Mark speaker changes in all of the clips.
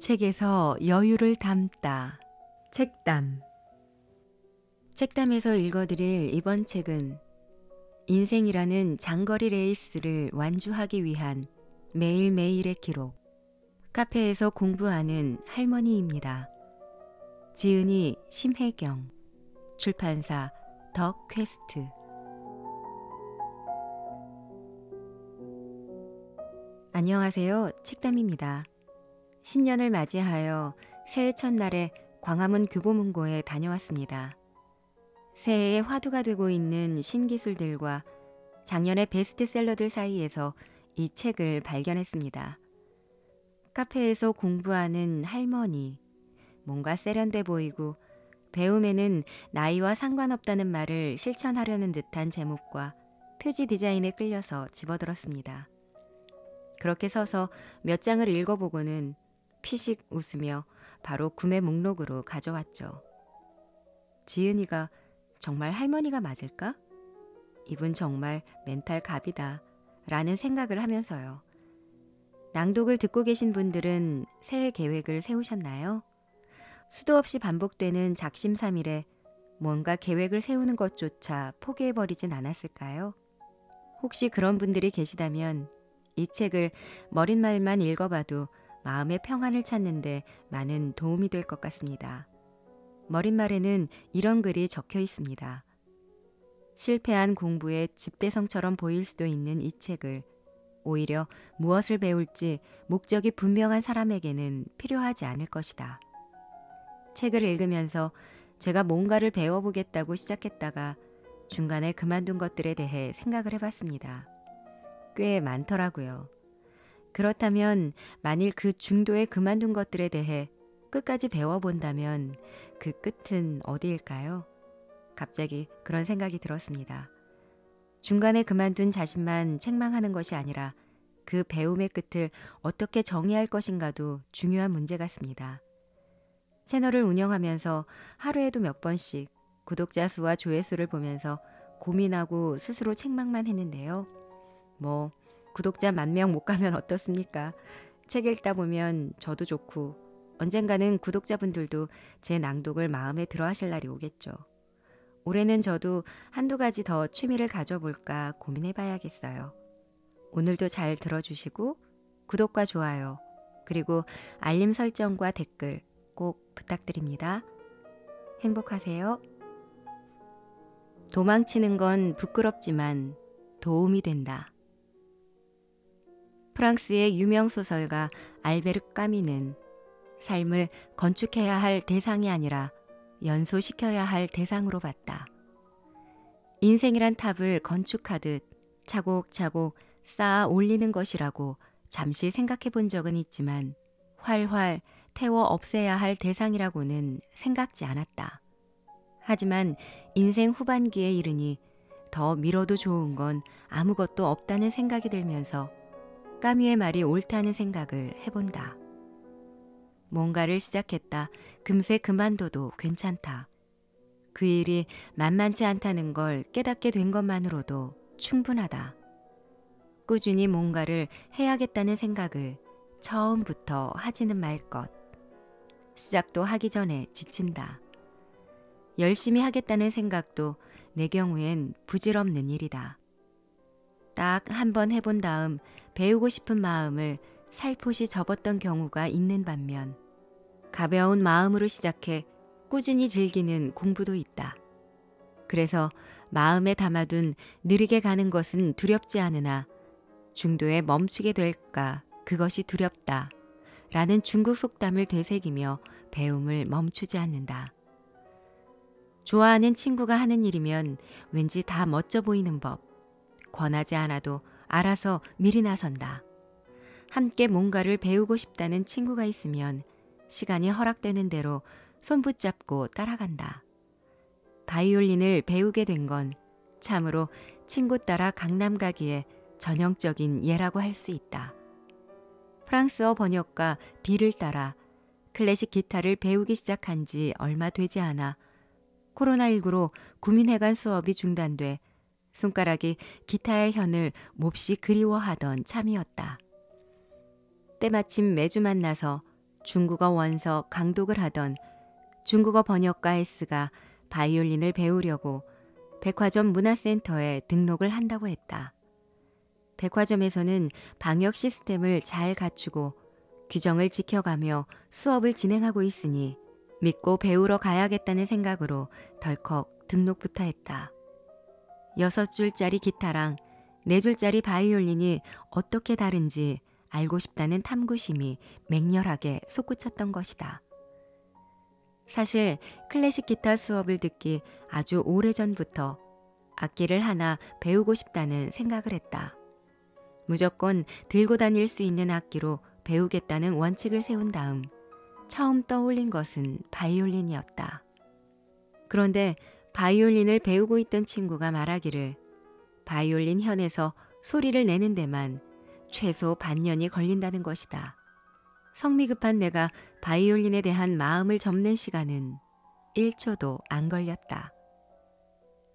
Speaker 1: 책에서 여유를 담다. 책담. 책담에서 읽어드릴 이번 책은 인생이라는 장거리 레이스를 완주하기 위한 매일매일의 기록. 카페에서 공부하는 할머니입니다. 지은이 심혜경. 출판사 더 퀘스트. 안녕하세요. 책담입니다. 신년을 맞이하여 새해 첫날에 광화문 교보문고에 다녀왔습니다. 새해의 화두가 되고 있는 신기술들과 작년의 베스트셀러들 사이에서 이 책을 발견했습니다. 카페에서 공부하는 할머니, 뭔가 세련돼 보이고 배움에는 나이와 상관없다는 말을 실천하려는 듯한 제목과 표지 디자인에 끌려서 집어들었습니다. 그렇게 서서 몇 장을 읽어보고는 피식 웃으며 바로 구매 목록으로 가져왔죠. 지은이가 정말 할머니가 맞을까? 이분 정말 멘탈 갑이다 라는 생각을 하면서요. 낭독을 듣고 계신 분들은 새해 계획을 세우셨나요? 수도 없이 반복되는 작심삼일에 뭔가 계획을 세우는 것조차 포기해버리진 않았을까요? 혹시 그런 분들이 계시다면 이 책을 머릿말만 읽어봐도 마음의 평안을 찾는데 많은 도움이 될 것 같습니다. 머릿말에는 이런 글이 적혀 있습니다. 실패한 공부의 집대성처럼 보일 수도 있는 이 책을 오히려 무엇을 배울지 목적이 분명한 사람에게는 필요하지 않을 것이다. 책을 읽으면서 제가 뭔가를 배워보겠다고 시작했다가 중간에 그만둔 것들에 대해 생각을 해봤습니다. 꽤 많더라고요. 그렇다면 만일 그 중도에 그만둔 것들에 대해 끝까지 배워본다면 그 끝은 어디일까요? 갑자기 그런 생각이 들었습니다. 중간에 그만둔 자신만 책망하는 것이 아니라 그 배움의 끝을 어떻게 정의할 것인가도 중요한 문제 같습니다. 채널을 운영하면서 하루에도 몇 번씩 구독자 수와 조회수를 보면서 고민하고 스스로 책망만 했는데요. 구독자 10,000명 못 가면 어떻습니까? 책 읽다 보면 저도 좋고 언젠가는 구독자분들도 제 낭독을 마음에 들어 하실 날이 오겠죠. 올해는 저도 한두 가지 더 취미를 가져볼까 고민해봐야겠어요. 오늘도 잘 들어주시고 구독과 좋아요 그리고 알림 설정과 댓글 꼭 부탁드립니다. 행복하세요. 도망치는 건 부끄럽지만 도움이 된다. 프랑스의 유명 소설가 알베르 까뮈는 삶을 건축해야 할 대상이 아니라 연소시켜야 할 대상으로 봤다. 인생이란 탑을 건축하듯 차곡차곡 쌓아 올리는 것이라고 잠시 생각해 본 적은 있지만 활활 태워 없애야 할 대상이라고는 생각지 않았다. 하지만 인생 후반기에 이르니 더 미뤄도 좋은 건 아무것도 없다는 생각이 들면서 까뮈의 말이 옳다는 생각을 해본다. 뭔가를 시작했다. 금세 그만둬도 괜찮다. 그 일이 만만치 않다는 걸 깨닫게 된 것만으로도 충분하다. 꾸준히 뭔가를 해야겠다는 생각을 처음부터 하지는 말 것. 시작도 하기 전에 지친다. 열심히 하겠다는 생각도 내 경우엔 부질없는 일이다. 딱 한 번 해본 다음 배우고 싶은 마음을 살포시 접었던 경우가 있는 반면 가벼운 마음으로 시작해 꾸준히 즐기는 공부도 있다. 그래서 마음에 담아둔 느리게 가는 것은 두렵지 않으나 중도에 멈추게 될까 그것이 두렵다 라는 중국 속담을 되새기며 배움을 멈추지 않는다. 좋아하는 친구가 하는 일이면 왠지 다 멋져 보이는 법. 권하지 않아도 알아서 미리 나선다. 함께 뭔가를 배우고 싶다는 친구가 있으면 시간이 허락되는 대로 손 붙잡고 따라간다. 바이올린을 배우게 된 건 참으로 친구 따라 강남 가기에 전형적인 예라고 할 수 있다. 프랑스어 번역가 비를 따라 클래식 기타를 배우기 시작한 지 얼마 되지 않아 코로나19로 구민회관 수업이 중단돼 손가락이 기타의 현을 몹시 그리워하던 참이었다. 때마침 매주 만나서 중국어 원서 강독을 하던 중국어 번역가 S가 바이올린을 배우려고 백화점 문화센터에 등록을 한다고 했다. 백화점에서는 방역 시스템을 잘 갖추고 규정을 지켜가며 수업을 진행하고 있으니 믿고 배우러 가야겠다는 생각으로 덜컥 등록부터 했다. 6줄짜리 기타랑 4줄짜리 바이올린이 어떻게 다른지 알고 싶다는 탐구심이 맹렬하게 솟구쳤던 것이다. 사실 클래식 기타 수업을 듣기 아주 오래전부터 악기를 하나 배우고 싶다는 생각을 했다. 무조건 들고 다닐 수 있는 악기로 배우겠다는 원칙을 세운 다음 처음 떠올린 것은 바이올린이었다. 그런데 바이올린을 배우고 있던 친구가 말하기를 바이올린 현에서 소리를 내는 데만 최소 반년이 걸린다는 것이다. 성미 급한 내가 바이올린에 대한 마음을 접는 시간은 1초도 안 걸렸다.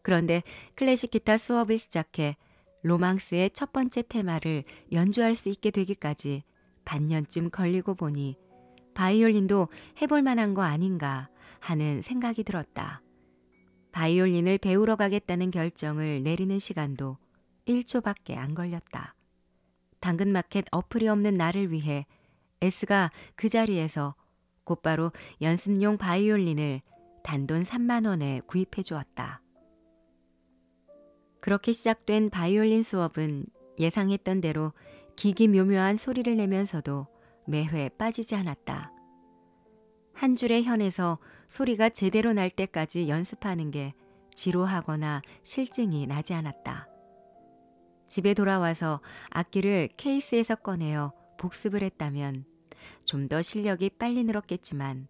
Speaker 1: 그런데 클래식 기타 수업을 시작해 로망스의 첫 번째 테마를 연주할 수 있게 되기까지 반년쯤 걸리고 보니 바이올린도 해볼 만한 거 아닌가 하는 생각이 들었다. 바이올린을 배우러 가겠다는 결정을 내리는 시간도 1초밖에 안 걸렸다. 당근마켓 어플이 없는 나를 위해 S가 그 자리에서 곧바로 연습용 바이올린을 단돈 3만 원에 구입해 주었다. 그렇게 시작된 바이올린 수업은 예상했던 대로 기기묘묘한 소리를 내면서도 매회 빠지지 않았다. 한 줄의 현에서 소리가 제대로 날 때까지 연습하는 게 지루하거나 실증이 나지 않았다. 집에 돌아와서 악기를 케이스에서 꺼내어 복습을 했다면 좀 더 실력이 빨리 늘었겠지만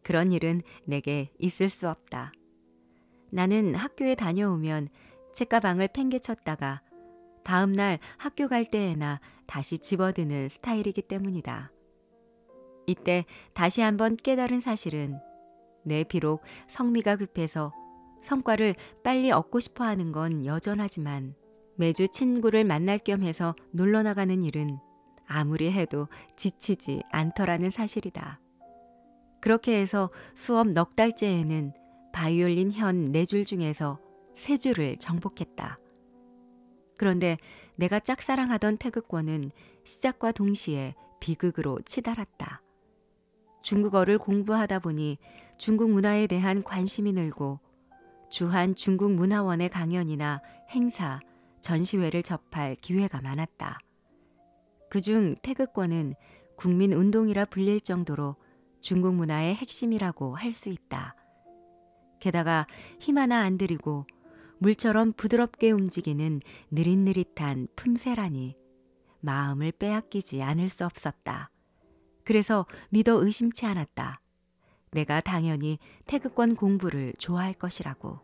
Speaker 1: 그런 일은 내게 있을 수 없다. 나는 학교에 다녀오면 책가방을 팽개쳤다가 다음 날 학교 갈 때에나 다시 집어드는 스타일이기 때문이다. 이때 다시 한번 깨달은 사실은 내 비록 성미가 급해서 성과를 빨리 얻고 싶어 하는 건 여전하지만 매주 친구를 만날 겸 해서 놀러 나가는 일은 아무리 해도 지치지 않더라는 사실이다. 그렇게 해서 수업 넉 달째에는 바이올린 현 4줄 중에서 3줄을 정복했다. 그런데 내가 짝사랑하던 태극권은 시작과 동시에 비극으로 치달았다. 중국어를 공부하다 보니 중국 문화에 대한 관심이 늘고 주한 중국 문화원의 강연이나 행사, 전시회를 접할 기회가 많았다. 그중 태극권은 국민운동이라 불릴 정도로 중국 문화의 핵심이라고 할 수 있다. 게다가 힘 하나 안 들이고 물처럼 부드럽게 움직이는 느릿느릿한 품새라니 마음을 빼앗기지 않을 수 없었다. 그래서 믿어 의심치 않았다. 내가 당연히 태극권 공부를 좋아할 것이라고.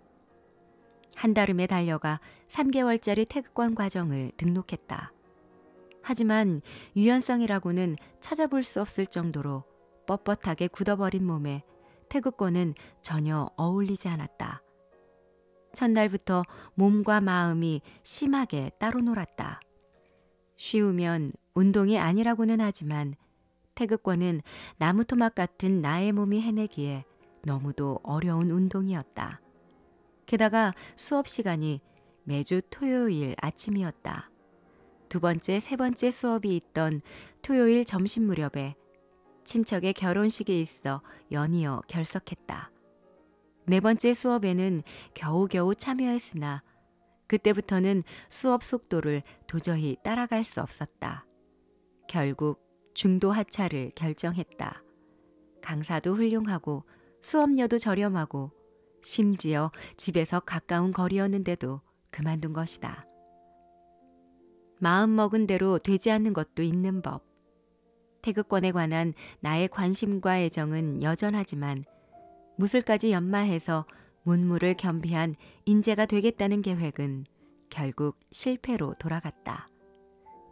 Speaker 1: 한달음에 달려가 3개월짜리 태극권 과정을 등록했다. 하지만 유연성이라고는 찾아볼 수 없을 정도로 뻣뻣하게 굳어버린 몸에 태극권은 전혀 어울리지 않았다. 첫날부터 몸과 마음이 심하게 따로 놀았다. 쉬우면 운동이 아니라고는 하지만 태극권은 나무토막 같은 나의 몸이 해내기에 너무도 어려운 운동이었다. 게다가 수업 시간이 매주 토요일 아침이었다. 2번째, 3번째 수업이 있던 토요일 점심 무렵에 친척의 결혼식이 있어 연이어 결석했다. 4번째 수업에는 겨우겨우 참여했으나 그때부터는 수업 속도를 도저히 따라갈 수 없었다. 결국 중도 하차를 결정했다. 강사도 훌륭하고 수업료도 저렴하고 심지어 집에서 가까운 거리였는데도 그만둔 것이다. 마음먹은 대로 되지 않는 것도 있는 법. 태극권에 관한 나의 관심과 애정은 여전하지만 무술까지 연마해서 문무를 겸비한 인재가 되겠다는 계획은 결국 실패로 돌아갔다.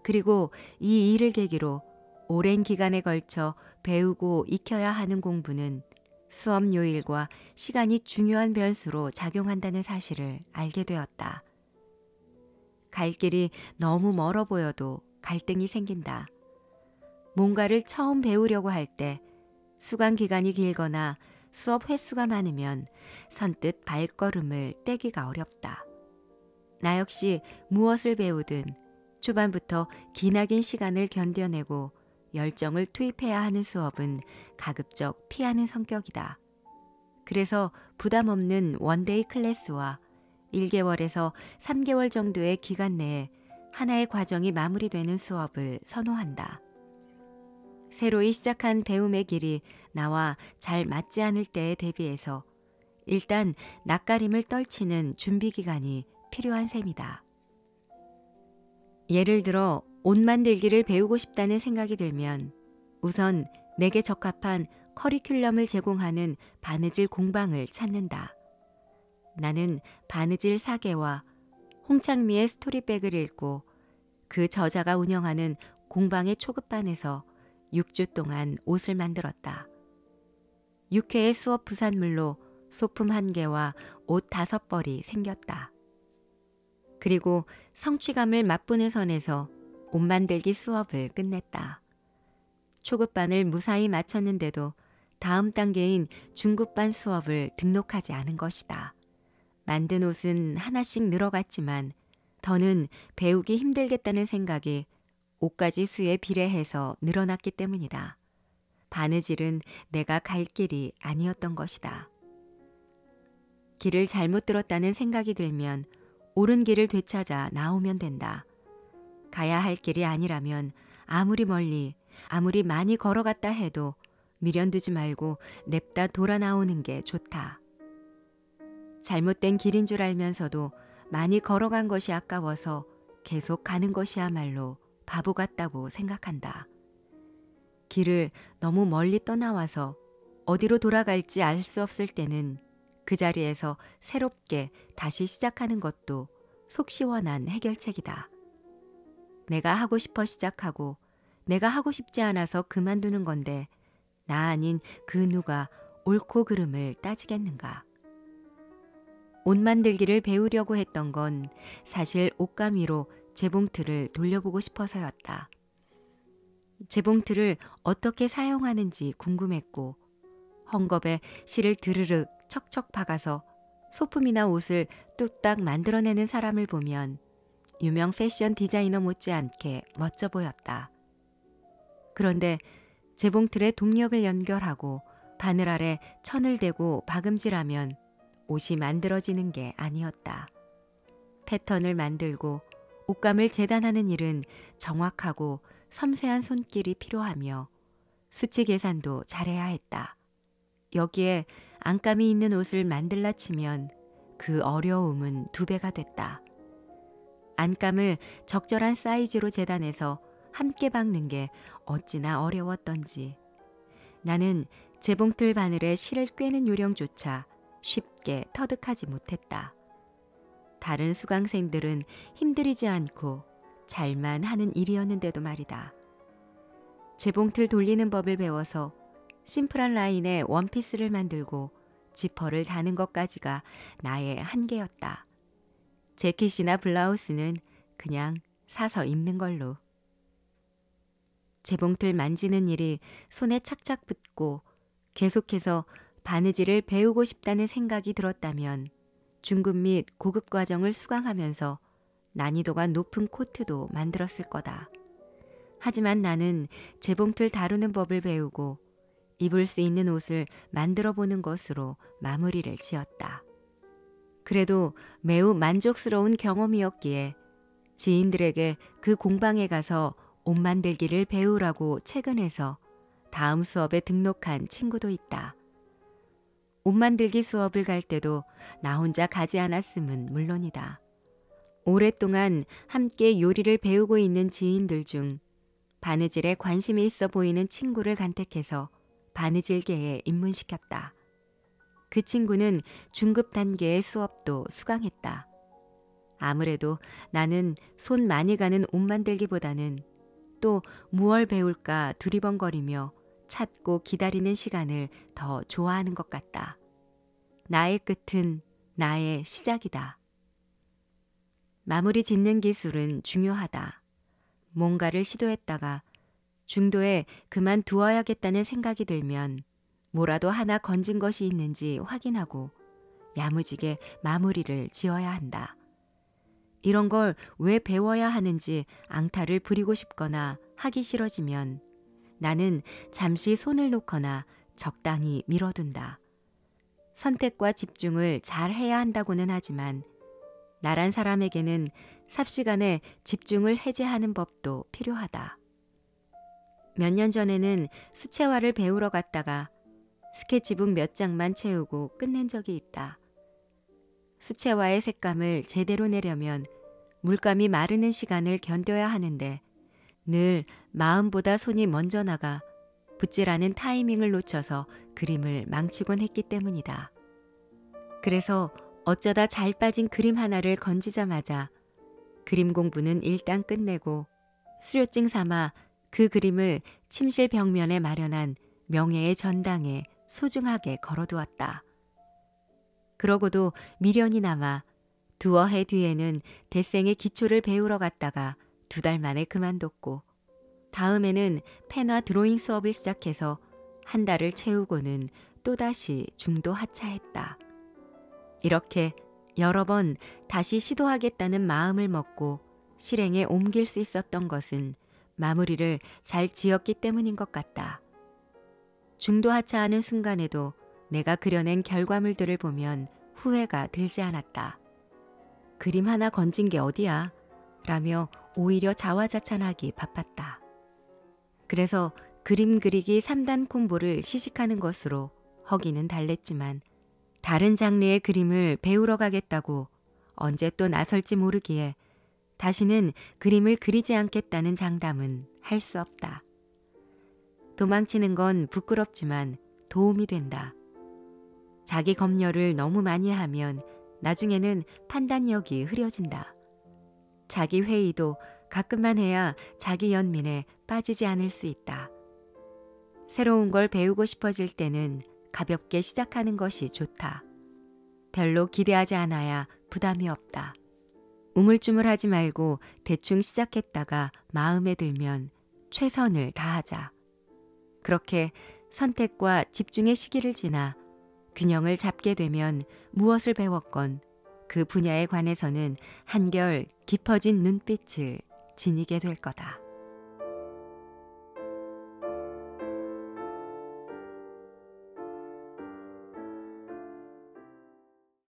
Speaker 1: 그리고 이 일을 계기로 오랜 기간에 걸쳐 배우고 익혀야 하는 공부는 수업 요일과 시간이 중요한 변수로 작용한다는 사실을 알게 되었다. 갈 길이 너무 멀어 보여도 갈등이 생긴다. 뭔가를 처음 배우려고 할 때 수강 기간이 길거나 수업 횟수가 많으면 선뜻 발걸음을 떼기가 어렵다. 나 역시 무엇을 배우든 초반부터 기나긴 시간을 견뎌내고 열정을 투입해야 하는 수업은 가급적 피하는 성격이다. 그래서 부담 없는 원데이 클래스와 1개월에서 3개월 정도의 기간 내에 하나의 과정이 마무리되는 수업을 선호한다. 새로이 시작한 배움의 길이 나와 잘 맞지 않을 때에 대비해서 일단 낯가림을 떨치는 준비 기간이 필요한 셈이다. 예를 들어 옷 만들기를 배우고 싶다는 생각이 들면 우선 내게 적합한 커리큘럼을 제공하는 바느질 공방을 찾는다. 나는 바느질 사계와 홍창미의 스토리백을 읽고 그 저자가 운영하는 공방의 초급반에서 6주 동안 옷을 만들었다. 6회의 수업 부산물로 소품 1개와 옷 5벌이 생겼다. 그리고 성취감을 맛보는 선에서 옷 만들기 수업을 끝냈다. 초급반을 무사히 마쳤는데도 다음 단계인 중급반 수업을 등록하지 않은 것이다. 만든 옷은 하나씩 늘어갔지만 더는 배우기 힘들겠다는 생각이 옷가지 수에 비례해서 늘어났기 때문이다. 바느질은 내가 갈 길이 아니었던 것이다. 길을 잘못 들었다는 생각이 들면 옳은 길을 되찾아 나오면 된다. 가야 할 길이 아니라면 아무리 멀리, 아무리 많이 걸어갔다 해도 미련두지 말고 냅다 돌아 나오는 게 좋다. 잘못된 길인 줄 알면서도 많이 걸어간 것이 아까워서 계속 가는 것이야말로 바보 같다고 생각한다. 길을 너무 멀리 떠나와서 어디로 돌아갈지 알 수 없을 때는 그 자리에서 새롭게 다시 시작하는 것도 속 시원한 해결책이다. 내가 하고 싶어 시작하고 내가 하고 싶지 않아서 그만두는 건데 나 아닌 그 누가 옳고 그름을 따지겠는가. 옷 만들기를 배우려고 했던 건 사실 옷가미로 재봉틀을 돌려보고 싶어서였다. 재봉틀을 어떻게 사용하는지 궁금했고 헝겊에 실을 드르륵 척척 박아서 소품이나 옷을 뚝딱 만들어내는 사람을 보면 유명 패션 디자이너 못지않게 멋져 보였다. 그런데 재봉틀에 동력을 연결하고 바늘 아래 천을 대고 박음질하면 옷이 만들어지는 게 아니었다. 패턴을 만들고 옷감을 재단하는 일은 정확하고 섬세한 손길이 필요하며 수치 계산도 잘해야 했다. 여기에 안감이 있는 옷을 만들라 치면 그 어려움은 2배가 됐다. 안감을 적절한 사이즈로 재단해서 함께 박는 게 어찌나 어려웠던지 나는 재봉틀 바늘에 실을 꿰는 요령조차 쉽게 터득하지 못했다. 다른 수강생들은 힘들이지 않고 잘만 하는 일이었는데도 말이다. 재봉틀 돌리는 법을 배워서 심플한 라인의 원피스를 만들고 지퍼를 다는 것까지가 나의 한계였다. 재킷이나 블라우스는 그냥 사서 입는 걸로. 재봉틀 만지는 일이 손에 착착 붙고 계속해서 바느질을 배우고 싶다는 생각이 들었다면 중급 및 고급 과정을 수강하면서 난이도가 높은 코트도 만들었을 거다. 하지만 나는 재봉틀 다루는 법을 배우고 입을 수 있는 옷을 만들어 보는 것으로 마무리를 지었다. 그래도 매우 만족스러운 경험이었기에 지인들에게 그 공방에 가서 옷 만들기를 배우라고 채근해서 다음 수업에 등록한 친구도 있다. 옷 만들기 수업을 갈 때도 나 혼자 가지 않았음은 물론이다. 오랫동안 함께 요리를 배우고 있는 지인들 중 바느질에 관심이 있어 보이는 친구를 간택해서 바느질계에 입문시켰다. 그 친구는 중급 단계의 수업도 수강했다. 아무래도 나는 손 많이 가는 옷 만들기보다는 또 무얼 배울까 두리번거리며 찾고 기다리는 시간을 더 좋아하는 것 같다. 나의 끝은 나의 시작이다. 마무리 짓는 기술은 중요하다. 뭔가를 시도했다가 중도에 그만두어야겠다는 생각이 들면 뭐라도 하나 건진 것이 있는지 확인하고 야무지게 마무리를 지어야 한다. 이런 걸 왜 배워야 하는지 앙탈을 부리고 싶거나 하기 싫어지면 나는 잠시 손을 놓거나 적당히 미뤄둔다. 선택과 집중을 잘 해야 한다고는 하지만 나란 사람에게는 삽시간에 집중을 해제하는 법도 필요하다. 몇 년 전에는 수채화를 배우러 갔다가 스케치북 몇 장만 채우고 끝낸 적이 있다. 수채화의 색감을 제대로 내려면 물감이 마르는 시간을 견뎌야 하는데 늘 마음보다 손이 먼저 나가 붓질하는 타이밍을 놓쳐서 그림을 망치곤 했기 때문이다. 그래서 어쩌다 잘 빠진 그림 하나를 건지자마자 그림 공부는 일단 끝내고 수료증 삼아 그 그림을 침실 벽면에 마련한 명예의 전당에 소중하게 걸어두었다. 그러고도 미련이 남아 두어 해 뒤에는 대생의 기초를 배우러 갔다가 2달 만에 그만뒀고 다음에는 펜화 드로잉 수업을 시작해서 1달을 채우고는 또다시 중도 하차했다. 이렇게 여러 번 다시 시도하겠다는 마음을 먹고 실행에 옮길 수 있었던 것은 마무리를 잘 지었기 때문인 것 같다. 중도 하차하는 순간에도 내가 그려낸 결과물들을 보면 후회가 들지 않았다. 그림 하나 건진 게 어디야? 라며 오히려 자화자찬하기 바빴다. 그래서 그림 그리기 3단 콤보를 시식하는 것으로 허기는 달랬지만 다른 장르의 그림을 배우러 가겠다고 언제 또 나설지 모르기에 다시는 그림을 그리지 않겠다는 장담은 할 수 없다. 도망치는 건 부끄럽지만 도움이 된다. 자기 검열을 너무 많이 하면 나중에는 판단력이 흐려진다. 자기 회의도 가끔만 해야 자기 연민에 빠지지 않을 수 있다. 새로운 걸 배우고 싶어질 때는 가볍게 시작하는 것이 좋다. 별로 기대하지 않아야 부담이 없다. 우물쭈물하지 말고 대충 시작했다가 마음에 들면 최선을 다하자. 그렇게 선택과 집중의 시기를 지나 균형을 잡게 되면 무엇을 배웠건 그 분야에 관해서는 한결 깊어진 눈빛을 지니게 될 거다.